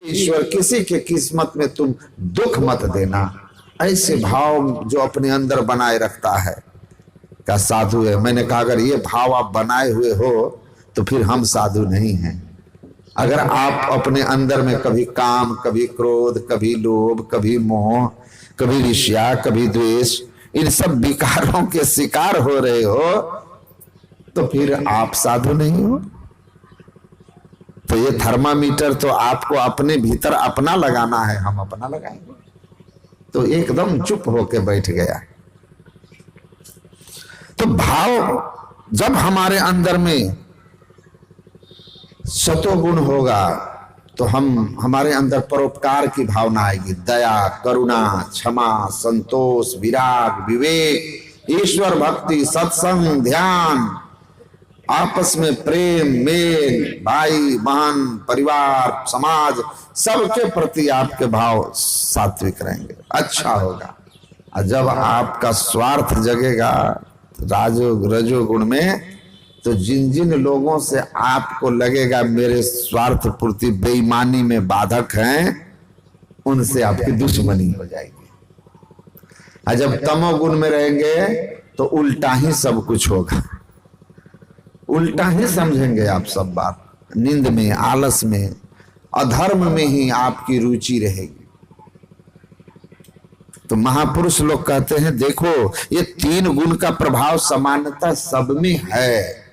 ईश्वर किसी के किस्मत में तुम दुख मत देना। ऐसे भाव जो अपने अंदर बनाए रखता है क्या साधु है। मैंने कहा अगर ये भाव आप बनाए हुए हो तो फिर हम साधु नहीं हैं। अगर आप अपने अंदर में कभी काम, कभी क्रोध, कभी लोभ, कभी मोह, कभी ईर्ष्या, कभी द्वेष, इन सब विकारों के शिकार हो रहे हो तो फिर आप साधु नहीं हो। तो ये थर्मामीटर तो आपको अपने भीतर अपना लगाना है, हम अपना लगाएंगे। तो एकदम चुप होके बैठ गया। तो भाव जब हमारे अंदर में सतोगुण होगा तो हमारे अंदर परोपकार की भावना आएगी, दया, करुणा, क्षमा, संतोष, विराग, विवेक, ईश्वर भक्ति, सत्संग, ध्यान, आपस में प्रेम, मेल, भाई बहन, परिवार, समाज, सबके प्रति आपके भाव सात्विक रहेंगे, अच्छा होगा। और जब आपका स्वार्थ जगेगा रजोगुण में, तो जिन जिन लोगों से आपको लगेगा मेरे स्वार्थ पूर्ति बेईमानी में बाधक हैं, उनसे आपकी दुश्मनी हो जाएगी। और जब तमोगुण में रहेंगे तो उल्टा ही सब कुछ होगा, उल्टा ही समझेंगे आप सब बात। नींद में, आलस में, अधर्म में ही आपकी रुचि रहेगी। तो महापुरुष लोग कहते हैं देखो ये तीन गुण का प्रभाव समानता सब में है।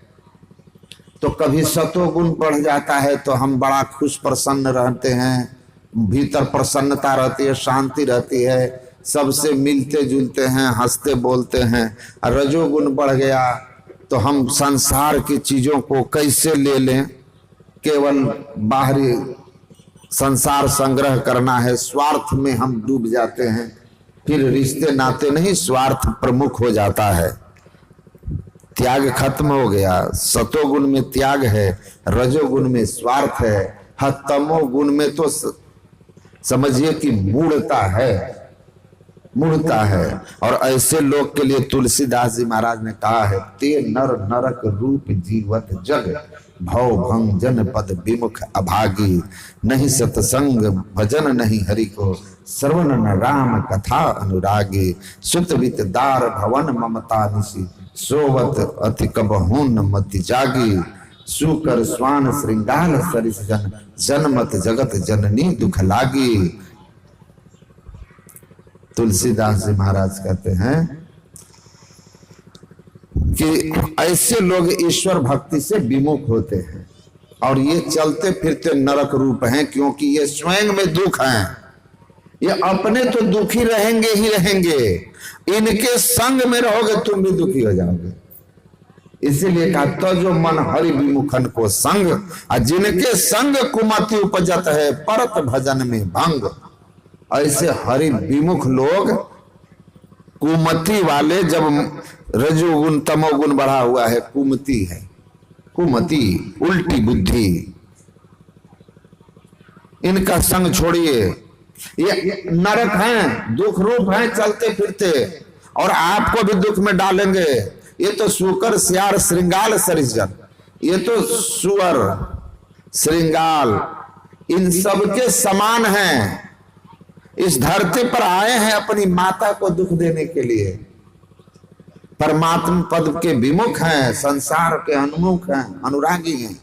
तो कभी सतोगुण बढ़ जाता है तो हम बड़ा खुश प्रसन्न रहते हैं, भीतर प्रसन्नता रहती है, शांति रहती है, सबसे मिलते जुलते हैं, हंसते बोलते हैं। रजोगुण बढ़ गया तो हम संसार की चीजों को कैसे ले लें, केवल बाहरी संसार संग्रह करना है, स्वार्थ में हम डूब जाते हैं। फिर रिश्ते नाते नहीं, स्वार्थ प्रमुख हो जाता है, त्याग खत्म हो गया। सतोगुण में त्याग है, रजोगुण में स्वार्थ है, तमोगुण में तो समझिए कि मूढ़ता है, मूढ़ता है। और ऐसे लोग के लिए तुलसीदास जी महाराज ने कहा है, ते नर नरक रूप जीवत जग, भव भंग जन पद विमुख अभागी, नहीं सतसंग भजन नहीं हरि को, श्रवण न राम कथा अनुरागी, सुत वित दार भवन ममता निशी, सोवत अति कबहून मति जागी, सुकर स्वान श्रृंगार सरिस जन, जनमत जगत जननी दुख लागी। तुलसीदास जी महाराज कहते हैं कि ऐसे लोग ईश्वर भक्ति से विमुख होते हैं और ये चलते फिरते नरक रूप हैं, क्योंकि ये स्वयं में दुख हैं। ये अपने तो दुखी रहेंगे ही रहेंगे, इनके संग में रहोगे तुम भी दुखी हो जाओगे। इसीलिए कहा तो जो मन हरि विमुखन को संग, और जिनके संग कुमति उपजत है परत भजन में भंग। ऐसे हरि विमुख लोग, कुमति वाले, जब रजोगुण तमोगुण बढ़ा हुआ है, कुमति है, कुमति उल्टी बुद्धि, इनका संग छोड़िए। ये नरक हैं, दुख रूप हैं चलते फिरते, और आपको भी दुख में डालेंगे। ये तो सुकर सियार श्रृंगाल सरिसजन, ये तो सुअर श्रृंगाल इन सब के समान हैं। इस धरती पर आए हैं अपनी माता को दुख देने के लिए, परमात्मा पद के विमुख हैं, संसार के अनुमुख हैं, अनुरागी हैं।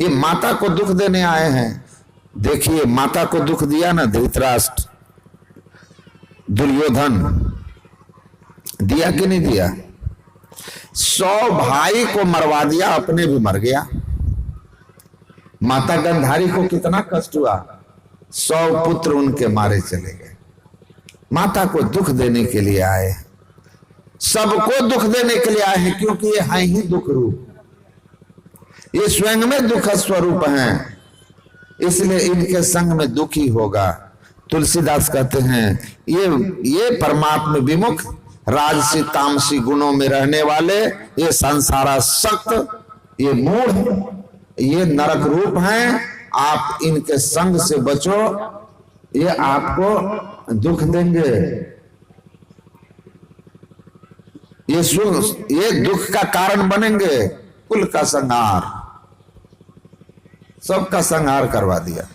ये माता को दुख देने आए हैं। देखिए माता को दुख दिया ना धृतराष्ट्र, दुर्योधन, दिया कि नहीं दिया? 100 भाई को मरवा दिया, अपने भी मर गया। माता गंधारी को कितना कष्ट हुआ, 100 पुत्र उनके मारे चले गए। माता को दुख देने के लिए आए, सबको दुख देने के लिए आए हैं, क्योंकि ये हैं ही दुख रूप, ये स्वयं में दुख स्वरूप हैं, इसलिए इनके संग में दुखी होगा। तुलसीदास कहते हैं ये परमात्मा विमुख राजसी तामसी गुणों में रहने वाले, ये संसारासक्त, ये मूढ़, ये नरक रूप हैं। आप इनके संग से बचो, ये आपको दुख देंगे, ये दुख का कारण बनेंगे। कुल का संहार, सबका संहार करवा दिया।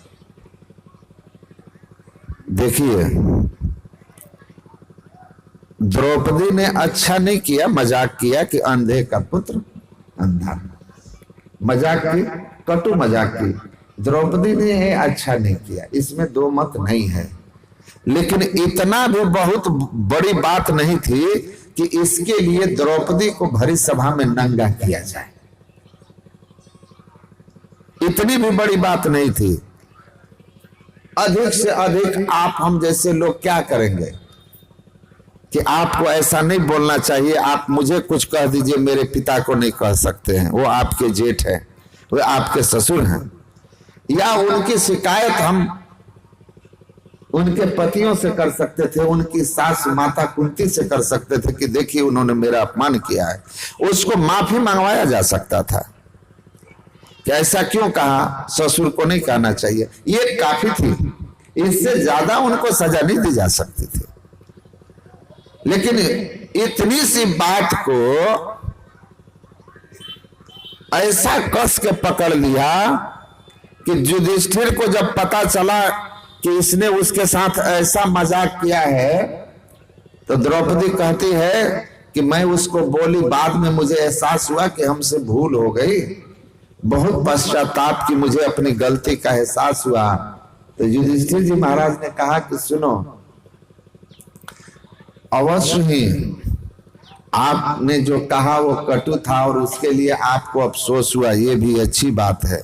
देखिए, द्रौपदी ने अच्छा नहीं किया, मजाक किया कि अंधे का पुत्र अंधा, मजाक की, कटु मजाक की। द्रौपदी ने अच्छा नहीं किया, इसमें दो मत नहीं है। लेकिन इतना भी बहुत बड़ी बात नहीं थी कि इसके लिए द्रौपदी को भरी सभा में नंगा किया जाए। इतनी भी बड़ी बात नहीं थी। अधिक से अधिक आप हम जैसे लोग क्या करेंगे कि आपको ऐसा नहीं बोलना चाहिए, आप मुझे कुछ कह दीजिए, मेरे पिता को नहीं कह सकते हैं, वो आपके जेठ हैं, वो आपके ससुर हैं। या उनकी शिकायत हम उनके पतियों से कर सकते थे, उनकी सास माता कुंती से कर सकते थे कि देखिए उन्होंने मेरा अपमान किया है। उसको माफी मंगवाया जा सकता था कि ऐसा क्यों कहा, ससुर को नहीं कहना चाहिए, ये काफी थी। इससे ज्यादा उनको सजा नहीं दी जा सकती थी। लेकिन इतनी सी बात को ऐसा कस के पकड़ लिया कि युधिष्ठिर को जब पता चला कि इसने उसके साथ ऐसा मजाक किया है, तो द्रौपदी कहती है कि मैं उसको बोली, बाद में मुझे एहसास हुआ कि हमसे भूल हो गई, बहुत पश्चाताप की मुझे अपनी गलती का एहसास हुआ। तो युधिष्ठिर जी महाराज ने कहा कि सुनो, अवश्य ही आपने जो कहा वो कटु था और उसके लिए आपको अफसोस हुआ, ये भी अच्छी बात है।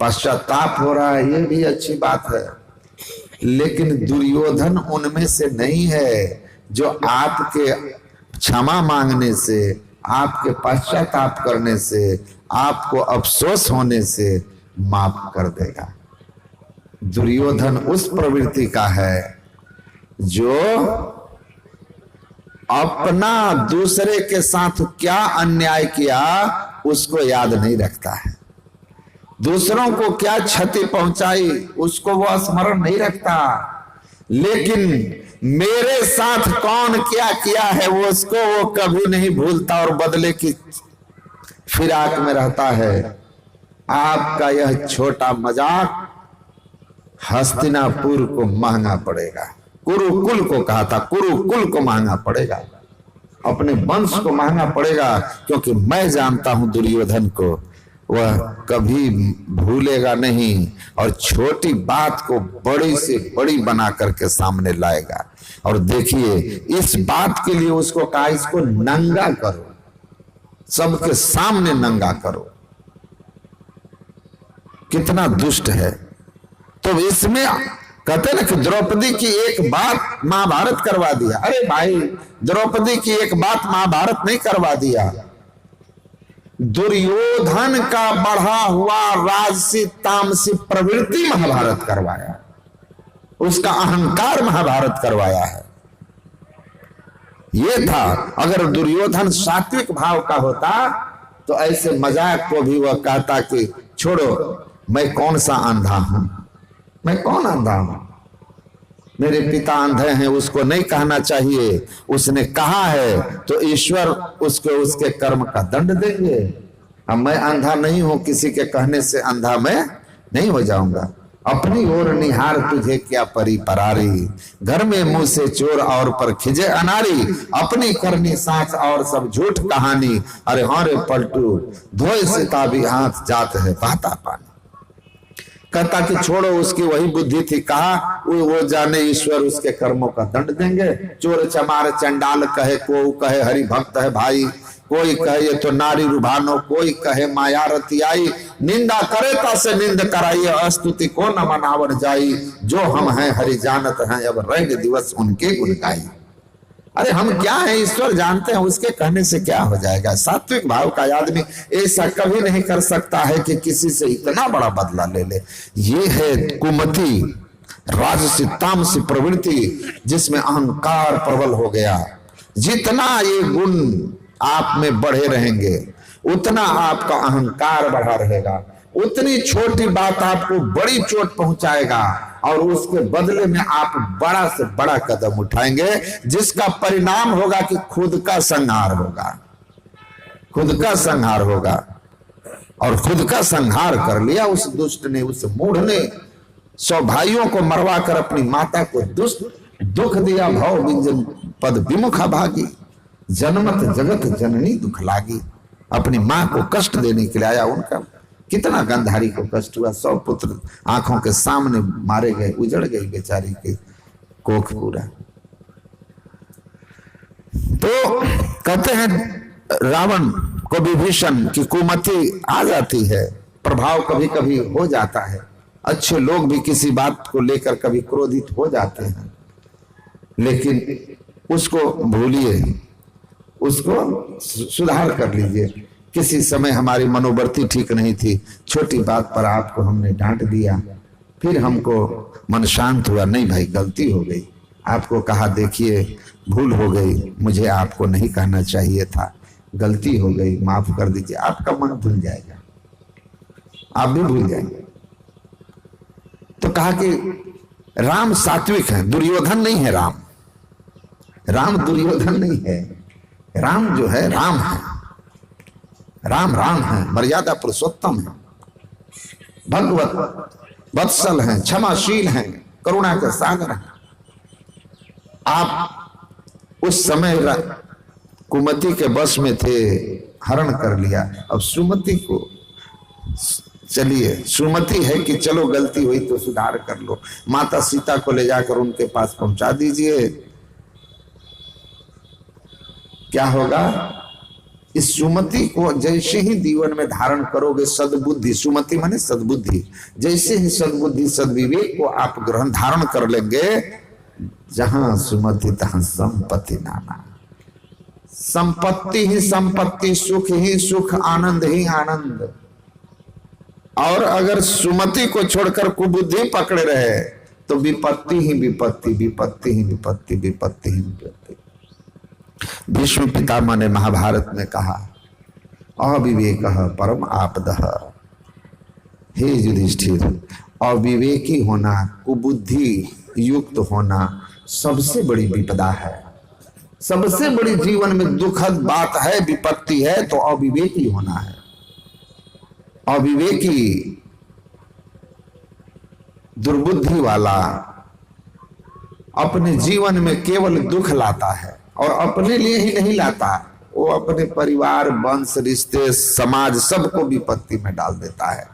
पश्चाताप हो रहा है, ये भी अच्छी बात है। लेकिन दुर्योधन उनमें से नहीं है जो आपके क्षमा मांगने से, आपके पश्चाताप करने से, आपको अफसोस होने से माफ कर देगा। दुर्योधन उस प्रवृत्ति का है जो अपना दूसरे के साथ क्या अन्याय किया उसको याद नहीं रखता है, दूसरों को क्या क्षति पहुंचाई उसको वो स्मरण नहीं रखता, लेकिन मेरे साथ कौन क्या किया है वो उसको वो कभी नहीं भूलता और बदले की फिराक में रहता है। आपका यह छोटा मजाक हस्तिनापुर को महंगा पड़ेगा, कुरुकुल को कहा था, कुरुकुल को महंगा पड़ेगा, अपने वंश को महंगा पड़ेगा। क्योंकि मैं जानता हूं दुर्योधन को, वह कभी भूलेगा नहीं और छोटी बात को बड़ी से बड़ी बना करके सामने लाएगा। और देखिए, इस बात के लिए उसको कहा, इसको नंगा करो, सबके सामने नंगा करो। कितना दुष्ट है। तो इसमें कहते ना कि द्रौपदी की एक बात महाभारत करवा दिया। अरे भाई, द्रौपदी की एक बात महाभारत नहीं करवा दिया, दुर्योधन का बढ़ा हुआ राजसी तामसी प्रवृत्ति महाभारत करवाया, उसका अहंकार महाभारत करवाया है। यह था, अगर दुर्योधन सात्विक भाव का होता तो ऐसे मजाक को भी वह कहता कि छोड़ो, मैं कौन सा अंधा हूं, मैं कौन अंधा हूं, मेरे पिता अंधे हैं, उसको नहीं कहना चाहिए, उसने कहा है तो ईश्वर उसको उसके कर्म का दंड देंगे। अब मैं अंधा नहीं हूं, किसी के कहने से अंधा मैं नहीं हो जाऊंगा। अपनी ओर निहार तुझे क्या परी परारी, घर में मुंह से चोर और पर खिजे अनारी, अपनी करनी सांस और सब झूठ कहानी, अरे हमारे पलटू धोए सीता भी हाथ जात है बहता पानी। कहता कि छोड़ो, उसकी वही बुद्धि थी, कहा वो जाने ईश्वर उसके कर्मों का दंड देंगे। चोर चमार चंडाल कहे, को कहे हरि भक्त है भाई, कोई कहे ये तो नारी रुभानो, कोई कहे माया रतियाई, निंदा करे तसे निंद कराइए, अस्तुति को न मनावन जाई, जो हम हैं हरि जानत हैं, अब रंग दिवस उनके गुण गाई। अरे हम क्या है, ईश्वर जानते हैं, उसके कहने से क्या हो जाएगा। सात्विक भाव का आदमी ऐसा कभी नहीं कर सकता है कि किसी से इतना बड़ा बदला ले ले। ये है कुमति राजसी तामसी प्रवृत्ति, जिसमें अहंकार प्रबल हो गया। जितना ये गुण आप में बढ़े रहेंगे उतना आपका अहंकार बढ़ा रहेगा, उतनी छोटी बात आपको बड़ी चोट पहुंचाएगा और उसके बदले में आप बड़ा से बड़ा कदम उठाएंगे, जिसका परिणाम होगा कि खुद का संहार होगा, खुद का संहार होगा। और खुद का संहार कर लिया उस दुष्ट ने, उस मूढ़ ने, 100 भाइयों को मरवा कर अपनी माता को दुख दिया। भाव विंजन पद विमुखा भागी, जन्मत जगत जननी दुख लागी। अपनी मां को कष्ट देने के लिए आया। उनका कितना गांधारी को कष्ट हुआ। 100 पुत्र आंखों के सामने मारे गए, उजड़ गई बेचारी के कोख पूरा। तो कहते हैं रावण को विभीषण की कुमति आ जाती है, प्रभाव कभी कभी हो जाता है। अच्छे लोग भी किसी बात को लेकर कभी क्रोधित हो जाते हैं, लेकिन उसको भूलिए, उसको सुधार कर लीजिए। किसी समय हमारी मनोवृत्ति ठीक नहीं थी, छोटी बात पर आपको हमने डांट दिया, फिर हमको मन शांत हुआ, नहीं भाई गलती हो गई। आपको कहा देखिए भूल हो गई, मुझे आपको नहीं कहना चाहिए था, गलती हो गई, माफ कर दीजिए। आपका मन भूल जाएगा, आप भी भूल जाएंगे। तो कहा कि राम सात्विक है, दुर्योधन नहीं है। राम दुर्योधन नहीं है। राम जो है राम है, राम है, मर्यादा पुरुषोत्तम है, भगवत वत्सल है, क्षमाशील है, करुणा के सागर है। आप उस समय कुमति के बस में थे, हरण कर लिया। अब सुमति को चलिए, सुमति है कि चलो गलती हुई तो सुधार कर लो, माता सीता को ले जाकर उनके पास पहुंचा दीजिए। क्या होगा? इस सुमति को जैसे ही जीवन में धारण करोगे, सद्बुद्धि, सुमति माने सद्बुद्धि, जैसे ही सद्बुद्धि सद्विवेक को आप ग्रहण धारण कर लेंगे, जहां सुमति तहां संपत्ति नाना। संपत्ति ही संपत्ति, सुख ही सुख, आनंद ही आनंद। और अगर सुमति को छोड़कर कुबुद्धि पकड़े रहे तो विपत्ति ही विपत्ति, विपत्ति ही विपत्ति, विपत्ति ही विपत्ति। भीष्म पितामह ने महाभारत में कहा, अविवेकः परम आपदः। हे युधिष्ठिर, अविवेकी होना, कुबुद्धि युक्त होना सबसे बड़ी विपदा है, सबसे बड़ी जीवन में दुखद बात है, विपत्ति है तो अविवेकी होना है। अविवेकी, दुर्बुद्धि वाला अपने जीवन में केवल दुख लाता है, और अपने लिए ही नहीं लाता, वो अपने परिवार, वंश, रिश्ते, समाज सबको विपत्ति में डाल देता है।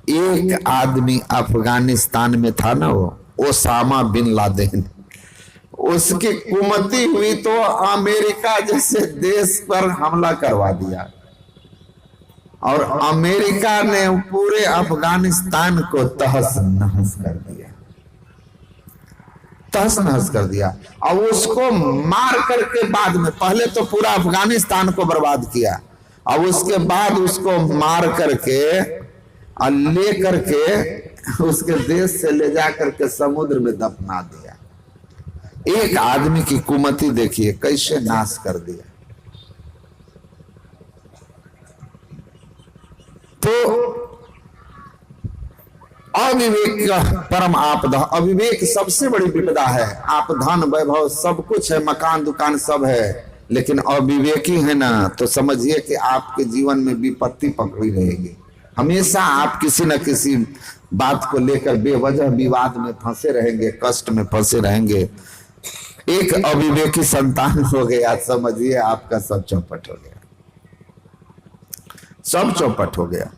एक आदमी अफगानिस्तान में था ना, वो ओसामा बिन लादेन, उसकी कुमति हुई तो अमेरिका जैसे देश पर हमला करवा दिया, और अमेरिका ने पूरे अफगानिस्तान को तहस नहस कर दिया, तहस नहस कर दिया। और उसको मार करके बाद में, पहले तो पूरा अफगानिस्तान को बर्बाद किया, और उसके बाद उसको मार करके और ले करके उसके देश से ले जा करके समुद्र में दफना दिया। एक आदमी की कुमति देखिए कैसे नाश कर दिया। तो अविवेक का परम आपदा, अविवेक सबसे बड़ी विपदा है। आप धन वैभव सब कुछ है, मकान दुकान सब है, लेकिन अविवेकी है ना, तो समझिए कि आपके जीवन में विपत्ति पकड़ी रहेगी। हमेशा आप किसी न किसी बात को लेकर बेवजह विवाद में फंसे रहेंगे, कष्ट में फंसे रहेंगे। एक अविवेकी संतान हो गया, समझिए आपका सब चौपट हो गया, सब चौपट हो गया।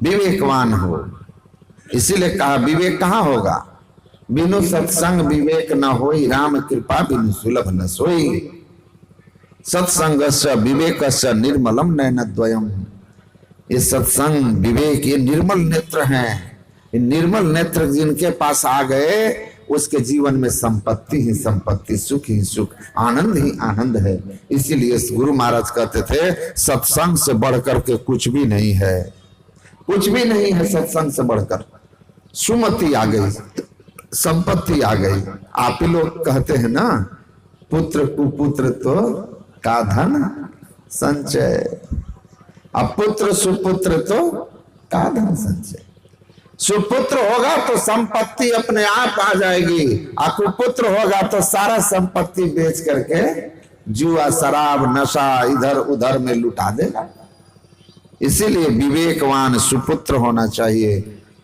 विवेकवान हो, इसीलिए कहा विवेक कहाँ होगा? बिनु सत्संग विवेक न होई, राम कृपा बिनु सुलभ न सोई। सत्संगस्य विवेकस्य निर्मलम नयनद्वयम्। ये सत्संग विवेक ये निर्मल नेत्र हैं। ये निर्मल नेत्र जिनके पास आ गए, उसके जीवन में संपत्ति ही संपत्ति, सुख ही सुख, आनंद ही आनंद है। इसीलिए गुरु महाराज कहते थे, सत्संग से बढ़कर के कुछ भी नहीं है, कुछ भी नहीं है सत्संग से बढ़कर। सुमति आ गई, संपत्ति आ गई। आप ही लोग कहते हैं ना, पुत्र कुपुत्र तो का धन संचय, अब पुत्र सुपुत्र तो का धन संचय। सुपुत्र होगा तो संपत्ति अपने आप आ जाएगी, और कुपुत्र होगा तो सारा संपत्ति बेच करके जुआ, शराब, नशा इधर उधर में लुटा देगा। इसीलिए विवेकवान सुपुत्र होना चाहिए,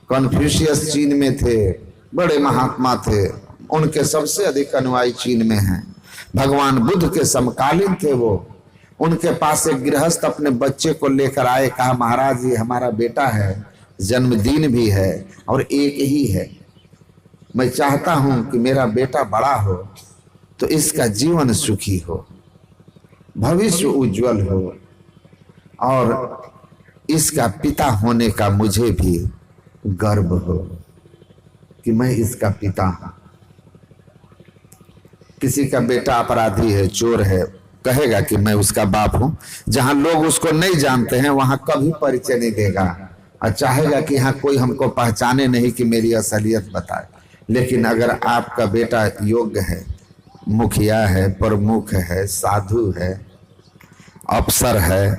कन्फ्यूशियस चीन में थे, बड़े महात्मा थे, उनके सबसे अधिक अनुयायी चीन में हैं। भगवान बुद्ध के समकालीन थे वो। उनके पास एक गृहस्थ अपने बच्चे को लेकर आए, कहा महाराज ये हमारा बेटा है, जन्मदिन भी है और एक ही है, मैं चाहता हूं कि मेरा बेटा बड़ा हो तो इसका जीवन सुखी हो, भविष्य उज्जवल हो और इसका पिता होने का मुझे भी गर्व हो कि मैं इसका पिता हूं। किसी का बेटा अपराधी है, चोर है, कहेगा कि मैं उसका बाप हूं। जहां लोग उसको नहीं जानते हैं वहां कभी परिचय नहीं देगा और चाहेगा कि यहाँ कोई हमको पहचाने नहीं कि मेरी असलियत बताए। लेकिन अगर आपका बेटा योग्य है, मुखिया है, प्रमुख है, साधु है, अफसर है,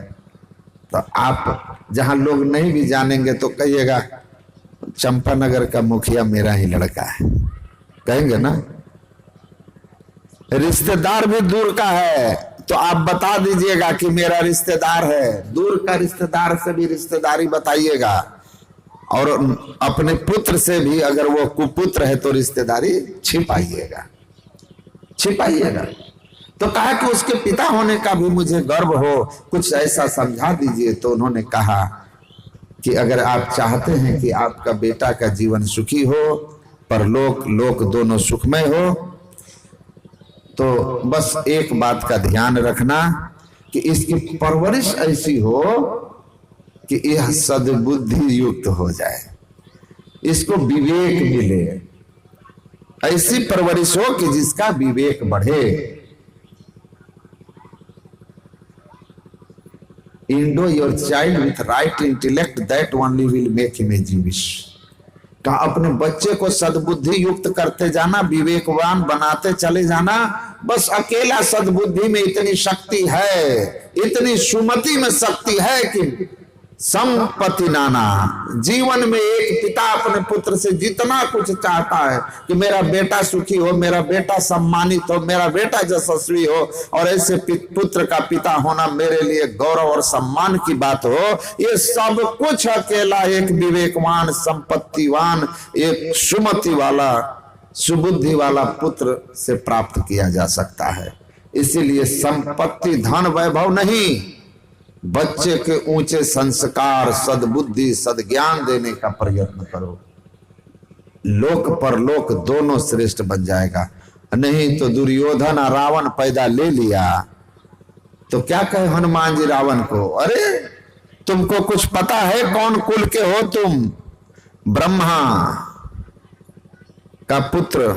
तो आप जहां लोग नहीं भी जानेंगे तो कहिएगा चंपानगर का मुखिया मेरा ही लड़का है, कहेंगे ना। रिश्तेदार भी दूर का है तो आप बता दीजिएगा कि मेरा रिश्तेदार है, दूर का रिश्तेदार से भी रिश्तेदारी बताइएगा, और अपने पुत्र से भी अगर वो कुपुत्र है तो रिश्तेदारी छिपाइएगा, छिपाइएगा। तो कहा कि उसके पिता होने का भी मुझे गर्व हो, कुछ ऐसा समझा दीजिए। तो उन्होंने कहा कि अगर आप चाहते हैं कि आपका बेटा का जीवन सुखी हो, परलोक लोक दोनों सुखमय हो, तो बस एक बात का ध्यान रखना कि इसकी परवरिश ऐसी हो कि यह सद्बुद्धि युक्त हो जाए, इसको विवेक मिले, ऐसी परवरिश हो कि जिसका विवेक बढ़े। Indo your child with right intellect that only will make him a जीविश। का अपने बच्चे को सद्बुद्धि युक्त करते जाना, विवेकवान बनाते चले जाना। बस अकेला सद्बुद्धि में इतनी शक्ति है, इतनी सुमति में शक्ति है कि संपत्ति नाना। जीवन में एक पिता अपने पुत्र से जितना कुछ चाहता है कि मेरा बेटा सुखी हो, मेरा बेटा सम्मानित हो, मेरा बेटा यशस्वी हो, और ऐसे पुत्र का पिता होना मेरे लिए गौरव और सम्मान की बात हो, ये सब कुछ अकेला एक विवेकवान, संपत्तिवान, एक सुमति वाला, सुबुद्धि वाला पुत्र से प्राप्त किया जा सकता है। इसीलिए संपत्ति, धन, वैभव नहीं, बच्चे के ऊंचे संस्कार, सद्बुद्धि, सद्ज्ञान देने का प्रयत्न करो, लोक परलोक दोनों श्रेष्ठ बन जाएगा। नहीं तो दुर्योधन और रावण पैदा ले लिया तो क्या कहे हनुमान जी रावण को, अरे तुमको कुछ पता है कौन कुल के हो तुम? ब्रह्मा का पुत्र,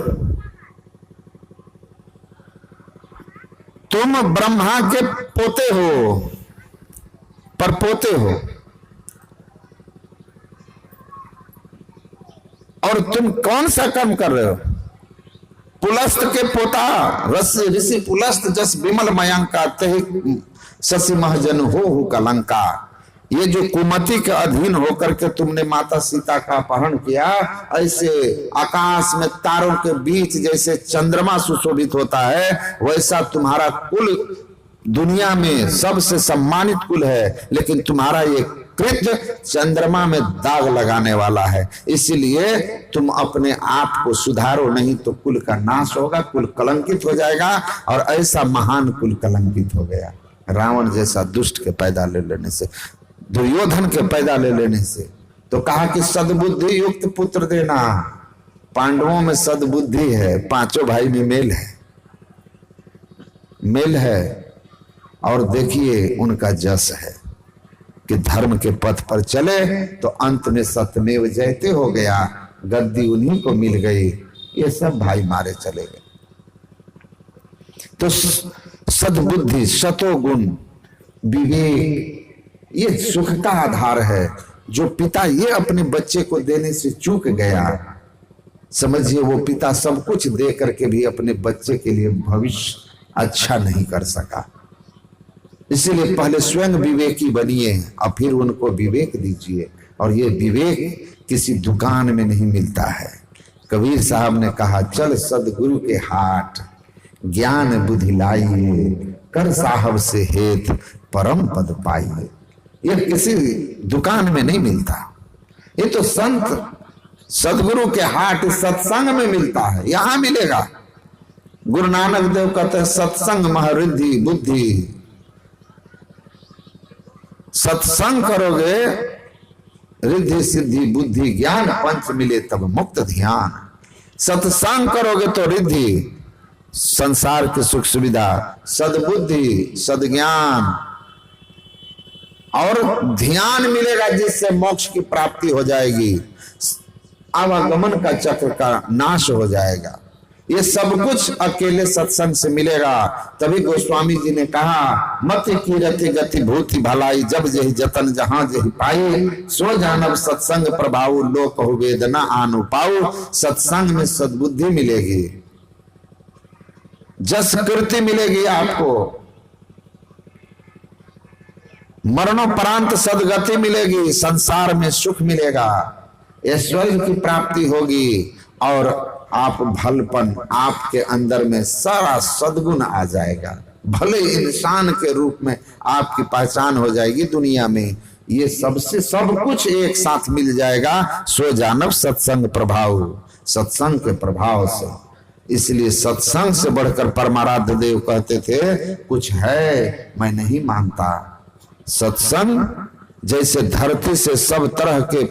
तुम ब्रह्मा के पोते हो, पर पोते हो, और तुम कौन सा कर्म कर रहे हो? पुलस्त के पोता, ऋषि पुलस्त जस विमल मयंका ते शशि महजन हो कलंका। ये जो कुमति के अधीन होकर के तुमने माता सीता का अपहरण किया, ऐसे आकाश में तारों के बीच जैसे चंद्रमा सुशोभित होता है, वैसा तुम्हारा कुल दुनिया में सबसे सम्मानित कुल है, लेकिन तुम्हारा ये कृत्य चंद्रमा में दाग लगाने वाला है। इसीलिए तुम अपने आप को सुधारो, नहीं तो कुल का नाश होगा, कुल कलंकित हो जाएगा। और ऐसा महान कुल कलंकित हो गया रावण जैसा दुष्ट के पैदा ले लेने से, दुर्योधन के पैदा ले लेने से। तो कहा कि सद्बुद्धि युक्त पुत्र देना। पांडवों में सद्बुद्धि है, पांचों भाई में मेल है, मेल है। और देखिए उनका जस है कि धर्म के पथ पर चले तो अंत में सत्यमेव जयते हो गया, गद्दी उन्हीं को मिल गई, ये सब भाई मारे चले गए। तो सद्बुद्धि, सतोगुण, विवेक, ये सुख का आधार है। जो पिता ये अपने बच्चे को देने से चूक गया, समझिए वो पिता सब कुछ दे करके भी अपने बच्चे के लिए भविष्य अच्छा नहीं कर सका। इसीलिए पहले स्वयं विवेकी बनिए और फिर उनको विवेक दीजिए। और ये विवेक किसी दुकान में नहीं मिलता है। कबीर साहब ने कहा, चल सदगुरु के हाट, ज्ञान बुद्धि लाइए, कर साहब से हेत परम पद पाइए। ये किसी दुकान में नहीं मिलता। ये तो संत सदगुरु के हाट सत्संग में मिलता है, यहां मिलेगा। गुरु नानक देव कहते हैं सत्संग महरिद्धि बुद्धि। सत्संग करोगे रिद्धि सिद्धि बुद्धि ज्ञान पंच मिले तब मुक्त ध्यान। सत्संग करोगे तो रिद्धि संसार की सुख सुविधा, सद्बुद्धि सद्ज्ञान और ध्यान मिलेगा जिससे मोक्ष की प्राप्ति हो जाएगी, आवागमन का चक्र का नाश हो जाएगा। ये सब कुछ अकेले सत्संग से मिलेगा। तभी गोस्वामी जी ने कहा मति की रति गति भूति भलाई, जब जही जतन जहां जही पाई, सो जानब सत्संग प्रभाव लोक हो वेदना आनु पाऊ। सत्संग में सद्बुद्धि मिलेगी, जस कृति मिलेगी आपको, मरणोपरांत सदगति मिलेगी, संसार में सुख मिलेगा, ऐश्वर्य की प्राप्ति होगी और आप भलपन, आपके अंदर में सारा सद्गुण आ जाएगा, भले इंसान के रूप में आपकी पहचान हो जाएगी दुनिया में। ये सबसे सब कुछ एक साथ मिल जाएगा। सो जानब सत्संग प्रभाव, सत्संग के प्रभाव से। इसलिए सत्संग से बढ़कर परमाराध्य देव कहते थे कुछ है मैं नहीं मानता। सत्संग जैसे धरती से सब तरह के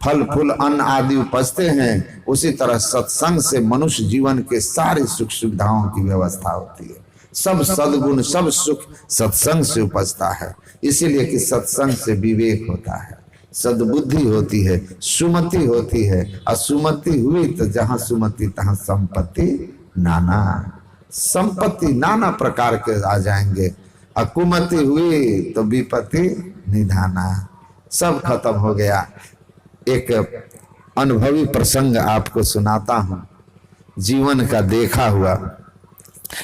फल फूल अन्न आदि उपजते हैं, उसी तरह सत्संग से मनुष्य जीवन के सारी सुख सुविधाओं की व्यवस्था होती है। सब सद्गुण सब सुख सत्संग से उपजता है। इसीलिए कि सत्संग से विवेक होता है, सद्बुद्धि होती है, सुमति होती है। असुमति हुई तो जहां सुमति तहां संपत्ति नाना, संपत्ति नाना प्रकार के आ जाएंगे। अकुमति हुई तो विपत्ति निधाना, सब खत्म हो गया। एक अनुभवी प्रसंग आपको सुनाता हूं, जीवन का देखा हुआ।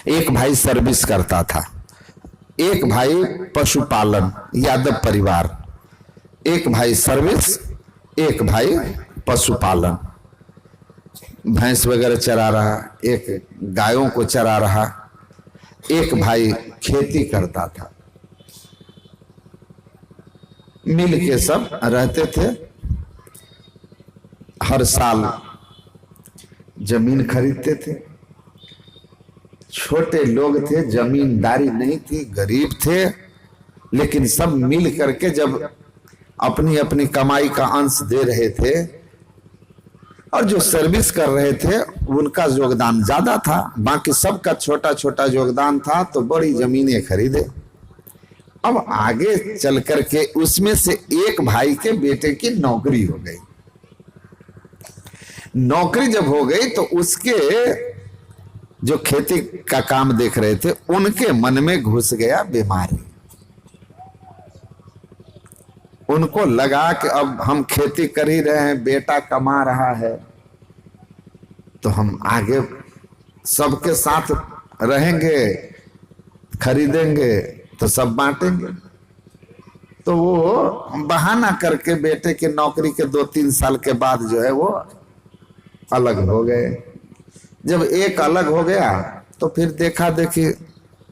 एक भाई सर्विस करता था, एक भाई पशुपालन, यादव परिवार, एक भाई सर्विस, एक भाई पशुपालन, भैंस वगैरह चरा रहा, एक गायों को चरा रहा, एक भाई खेती करता था। मिल के सब रहते थे। हर साल जमीन खरीदते थे। छोटे लोग थे, जमींदारी नहीं थी, गरीब थे, लेकिन सब मिल करके जब अपनी अपनी कमाई का अंश दे रहे थे, और जो सर्विस कर रहे थे उनका योगदान ज्यादा था, बाकी सबका छोटा छोटा योगदान था, तो बड़ी जमीनें खरीदे। अब आगे चल करके उसमें से एक भाई के बेटे की नौकरी हो गई। नौकरी जब हो गई तो उसके जो खेती का काम देख रहे थे उनके मन में घुस गया बीमारी। उनको लगा कि अब हम खेती कर ही रहे हैं, बेटा कमा रहा है, तो हम आगे सबके साथ रहेंगे, खरीदेंगे तो सब बांटेंगे। तो वो बहाना करके बेटे की नौकरी के 2-3 साल के बाद जो है वो अलग हो गए। जब एक अलग हो गया तो फिर देखा देखी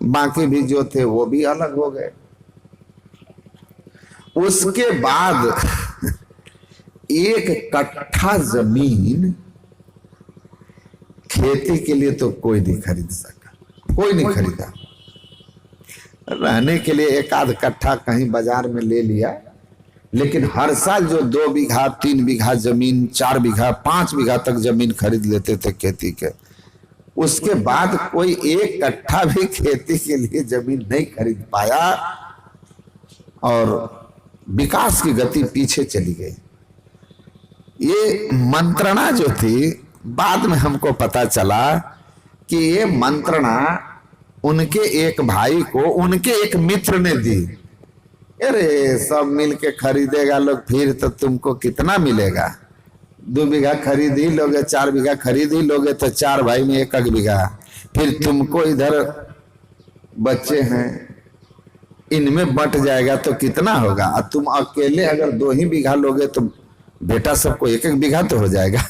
बाकी भी जो थे वो भी अलग हो गए। उसके बाद 1 कट्ठा जमीन खेती के लिए तो कोई नहीं खरीद सका, कोई नहीं खरीदा। रहने के लिए 1-8 कट्ठा कहीं बाजार में ले लिया, लेकिन हर साल जो 2 बीघा 3 बीघा जमीन, 4 बीघा 5 बीघा तक जमीन खरीद लेते थे खेती के, उसके बाद कोई 1 कट्ठा भी खेती के लिए जमीन नहीं खरीद पाया और विकास की गति पीछे चली गई। ये मंत्रणा जो थी, बाद में हमको पता चला कि ये मंत्रणा उनके एक भाई को उनके एक मित्र ने दी। अरे सब मिलके खरीदेगा लोग, फिर तो तुमको कितना मिलेगा? 2 बीघा खरीद ही लोगे, 4 बीघा खरीद ही लोगे तो 4 भाई में 1 बीघा, फिर तुमको इधर बच्चे हैं इनमें बंट जाएगा तो कितना होगा? और तुम अकेले अगर 2 ही बीघा लोगे तो बेटा सबको 1-1 बीघा तो हो जाएगा।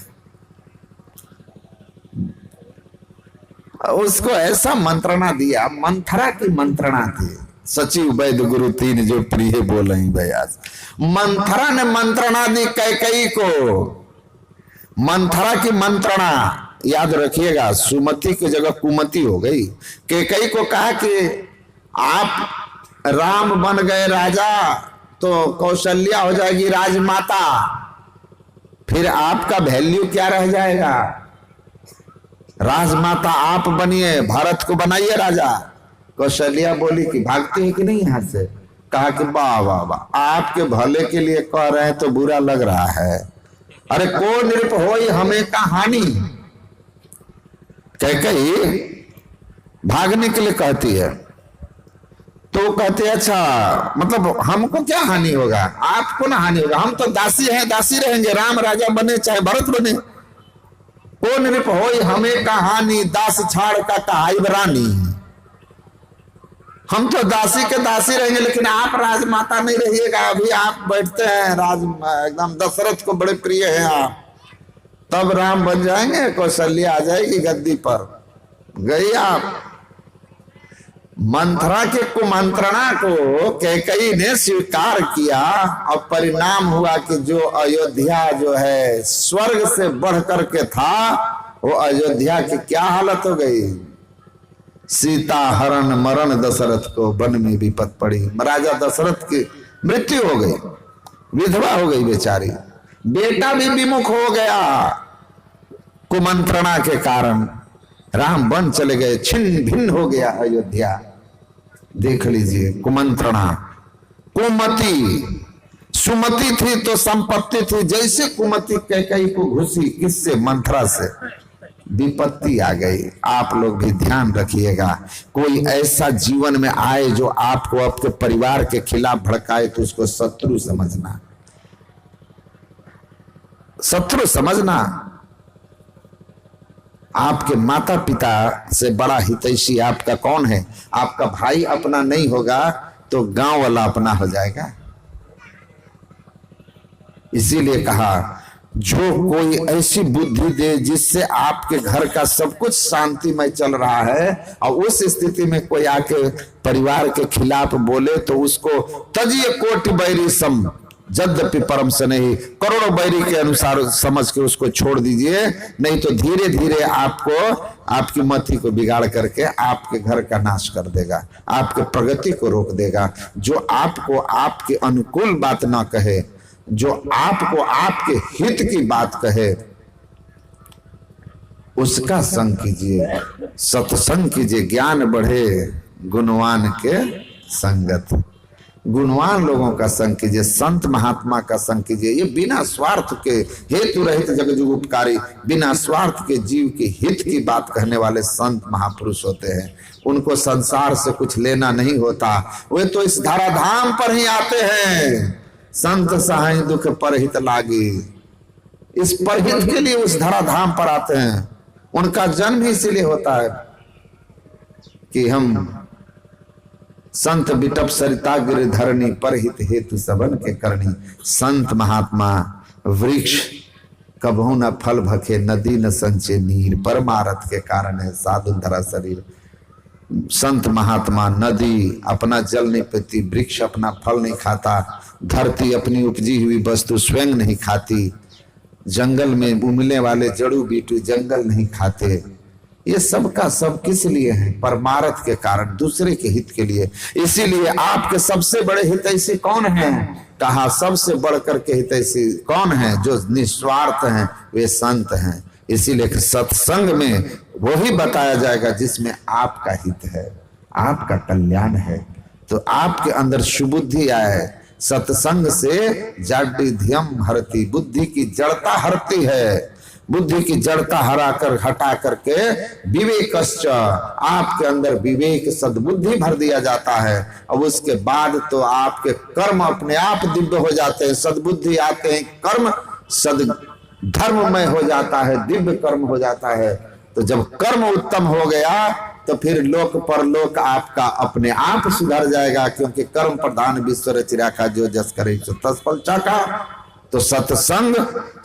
उसको ऐसा मंत्रणा दिया, मंथरा की मंत्रणा थी। सचिव वैद्य गुरु 3 जो प्रिय बोले बयास। मंथरा ने मंत्रणा दी कैकेयी को। मंथरा की मंत्रणा याद रखिएगा, सुमति की जगह कुमति हो गई। कैकेयी को कहा कि आप राम बन गए राजा तो कौशल्या हो जाएगी राजमाता, फिर आपका वैल्यू क्या रह जाएगा? राजमाता आप बनिए, भारत को बनाइए राजा। कौशल्या बोली कि भागती है कि नहीं यहां से? कहा कि वाह वाह वाह, आपके भले के लिए कह रहे हैं तो बुरा लग रहा है। अरे को नृप होई हमें कहानी। कैकेयी भागने के लिए कहती है तो कहते हैं अच्छा मतलब हमको क्या हानि होगा, आपको ना हानि होगा, हम तो दासी हैं, दासी रहेंगे, राम राजा बने चाहे भरत बने। को नृप होई हमें कहानी, दास छाड़ का कहाई रानी। हम तो दासी के दासी रहेंगे, लेकिन आप राजमाता नहीं रहिएगा। अभी आप बैठते हैं राज, एकदम दशरथ को बड़े प्रिय हैं आप, तब राम बन जाएंगे, कौशल्या आ जाएगी गद्दी पर। गई आप। मंथरा के कुमंत्रणा को कैकेयी ने स्वीकार किया और परिणाम हुआ कि जो अयोध्या जो है स्वर्ग से बढ़ करके था, वो अयोध्या की क्या हालत हो गई। सीता हरण मरण दशरथ को वन में विपत पड़ी। राजा दशरथ की मृत्यु हो गई, विधवा हो गई बेचारी, बेटा भी विमुख हो गया कुमंत्रणा के कारण। राम वन चले गए, छिन्न भिन्न हो गया अयोध्या। देख लीजिए कुमंत्रणा। कुमति सुमति थी तो संपत्ति थी, जैसे कुमति कैकेयी को घुसी, किससे? मंथरा से, विपत्ति आ गई। आप लोग भी ध्यान रखिएगा, कोई ऐसा जीवन में आए जो आपको आपके परिवार के खिलाफ भड़काए तो उसको शत्रु समझना, शत्रु समझना। आपके माता पिता से बड़ा हितैषी आपका कौन है? आपका भाई अपना नहीं होगा तो गांव वाला अपना हो जाएगा। इसीलिए कहा जो कोई ऐसी बुद्धि दे जिससे आपके घर का सब कुछ शांतिमय चल रहा है, और उस स्थिति में कोई आके परिवार के खिलाफ बोले तो उसको तजिए कोटि बैरी सम यद्यपि परम से नहीं, करोड़ों बैरी के अनुसार समझ के उसको छोड़ दीजिए, नहीं तो धीरे धीरे आपको आपकी मति को बिगाड़ करके आपके घर का नाश कर देगा, आपके प्रगति को रोक देगा। जो आपको आपके अनुकूल बात ना कहे, जो आपको आपके हित की बात कहे, उसका संग कीजिए, सत्संग कीजिए। ज्ञान बढ़े गुणवान के संगत, गुणवान लोगों का संग कीजिए, संत महात्मा का संग कीजिए। ये बिना स्वार्थ के हेतु रहित जगजुग उपकारी, बिना स्वार्थ के जीव के हित की बात कहने वाले संत महापुरुष होते हैं। उनको संसार से कुछ लेना नहीं होता, वे तो इस धराधाम पर ही आते हैं। संत सहाय दुख परहित लागी, इस परहित के लिए उस धराधाम पर आते हैं। उनका जन्म ही इसीलिए होता है कि हम संत बिटप सरिता गिरधरणी, परहित हेतु सबन के करनी। संत महात्मा वृक्ष कबहू न फल भखे, नदी न संचे नीर, परमारथ के कारण है साधु धरा शरीर। संत महात्मा नदी अपना जल नहीं पीती, वृक्ष अपना फल नहीं खाता, धरती अपनी उपजी हुई वस्तु स्वयं नहीं खाती, जंगल में उमले वाले जड़ू बीटू जंगल नहीं खाते। ये सब का सब किस लिए है? परमार्थ के कारण, दूसरे के हित के लिए। इसीलिए आपके सबसे बड़े हितैषी कौन है? कहा सबसे बढ़कर के हितैषी कौन है? जो निस्वार्थ हैं, वे संत हैं। इसीलिए सत्संग में वही बताया जाएगा जिसमें आपका हित है, आपका कल्याण है। तो आपके अंदर सुबुद्धि आए, सत्संग से जाड्यम हरती, बुद्धि की जड़ता हरती है। बुद्धि की जड़ता हटा करके विवेकश्च, आपके अंदर विवेक सद्बुद्धि भर दिया जाता है। और उसके बाद तो आपके कर्म अपने आप दिव्य हो जाते हैं। सद्बुद्धि आते हैं, कर्म सद धर्ममय हो जाता है, दिव्य कर्म हो जाता है। तो जब कर्म उत्तम हो गया तो फिर लोक परलोक आपका अपने आप सुधर जाएगा, क्योंकि कर्म प्रधान विश्व रचिरा का जो जस करे सो तस फल चाका। तो सत्संग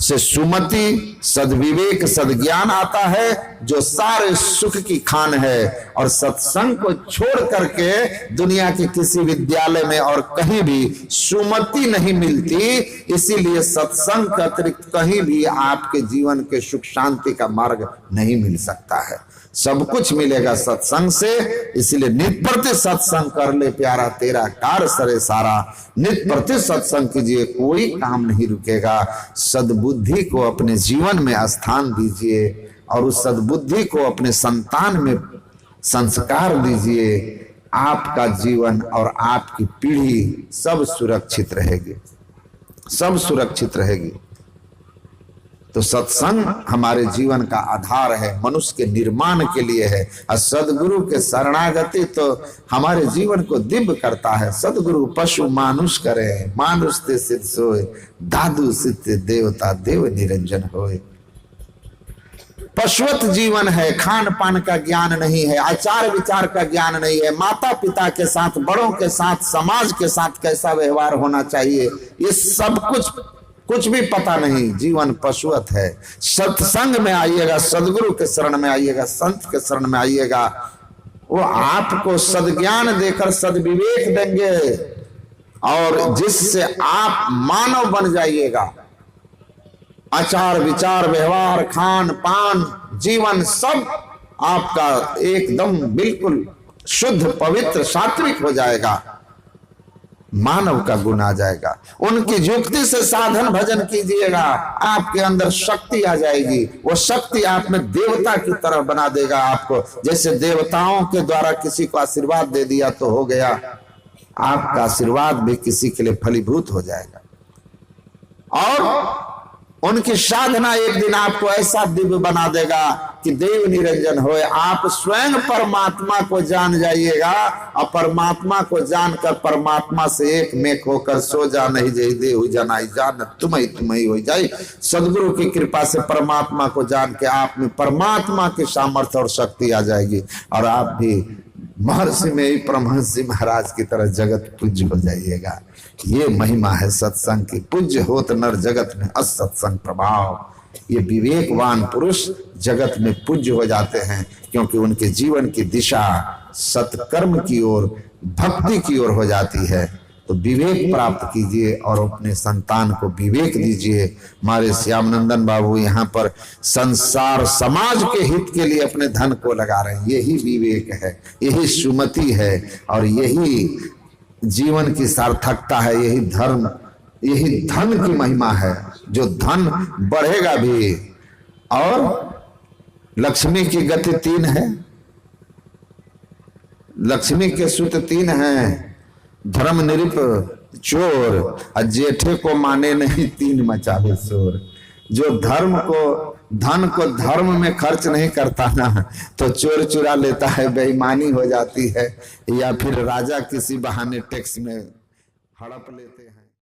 से सुमति, सद्विवेक, सद्ज्ञान आता है जो सारे सुख की खान है। और सत्संग को छोड़ करके दुनिया के किसी विद्यालय में और कहीं भी सुमति नहीं मिलती। इसीलिए सत्संग के अतिरिक्त कहीं भी आपके जीवन के सुख शांति का मार्ग नहीं मिल सकता है। सब कुछ मिलेगा सत्संग से। इसलिए नित प्रति सत्संग कर ले प्यारा, तेरा कार सरे सारा। नित प्रति सत्संग कीजिए, कोई काम नहीं रुकेगा। सद्बुद्धि को अपने जीवन में स्थान दीजिए और उस सद्बुद्धि को अपने संतान में संस्कार दीजिए। आपका जीवन और आपकी पीढ़ी सब सुरक्षित रहेगी, सब सुरक्षित रहेगी। तो सत्संग हमारे जीवन का आधार है, मनुष्य के निर्माण के लिए है। और सदगुरु के शरणागति तो हमारे जीवन को दिव्य करता है। सदगुरु पशु मानुष करे, मानुष ते सिद्ध सोए, दादू सिद्ध देवता देव निरंजन होए। पशुवत जीवन है, खान पान का ज्ञान नहीं है, आचार विचार का ज्ञान नहीं है, माता पिता के साथ, बड़ों के साथ, समाज के साथ कैसा व्यवहार होना चाहिए, ये सब कुछ भी पता नहीं। जीवन पशुवत है। सत्संग में आइएगा, सदगुरु के शरण में आइएगा, संत के शरण में आइएगा, वो आपको सद्ज्ञान देकर सद्विवेक देंगे और जिससे आप मानव बन जाइएगा। आचार विचार, व्यवहार, खान पान, जीवन सब आपका एकदम बिल्कुल शुद्ध पवित्र सात्विक हो जाएगा। मानव का गुण आ जाएगा। उनकी युक्ति से साधन भजन कीजिएगा, आपके अंदर शक्ति आ जाएगी। वो शक्ति आप में देवता की तरह बना देगा आपको। जैसे देवताओं के द्वारा किसी को आशीर्वाद दे दिया तो हो गया, आपका आशीर्वाद भी किसी के लिए फलीभूत हो जाएगा। और उनकी साधना एक दिन आपको ऐसा दिव्य बना देगा कि देव निरंजन होए। आप स्वयं परमात्मा को जान जाइएगा और परमात्मा को जानकर परमात्मा से एक मेक होकर सो जा नहीं जई देहु जनाई जान तुम्हें हो जाए। सदगुरु की कृपा से परमात्मा को जान के आप में परमात्मा की सामर्थ्य और शक्ति आ जाएगी और आप भी महर्षि में ही परमहंस जी महाराज की तरह जगत पूज्य हो जाइएगा। ये महिमा है सत्संग की। पूज्य होत नर जगत में असत्संग प्रभाव। ये विवेकवान पुरुष जगत में पूज्य हो जाते हैं क्योंकि उनके जीवन की दिशा सत्कर्म की ओर, भक्ति की ओर हो जाती है। तो विवेक प्राप्त कीजिए और अपने संतान को विवेक दीजिए। हमारे श्यामनंदन बाबू यहाँ पर संसार समाज के हित के लिए अपने धन को लगा रहे हैं। यही विवेक है, यही सुमति है और यही जीवन की सार्थकता है। यही धर्म, यही धन की महिमा है। जो धन बढ़ेगा भी। और लक्ष्मी की गति 3 है, लक्ष्मी के सूत्र 3 हैं। धर्म निरिप चोर और जेठे को माने नहीं 3 मचावे शोर। जो धर्म को, धन को धर्म में खर्च नहीं करता ना तो चोर चुरा लेता है, बेईमानी हो जाती है, या फिर राजा किसी बहाने टैक्स में हड़प लेते हैं।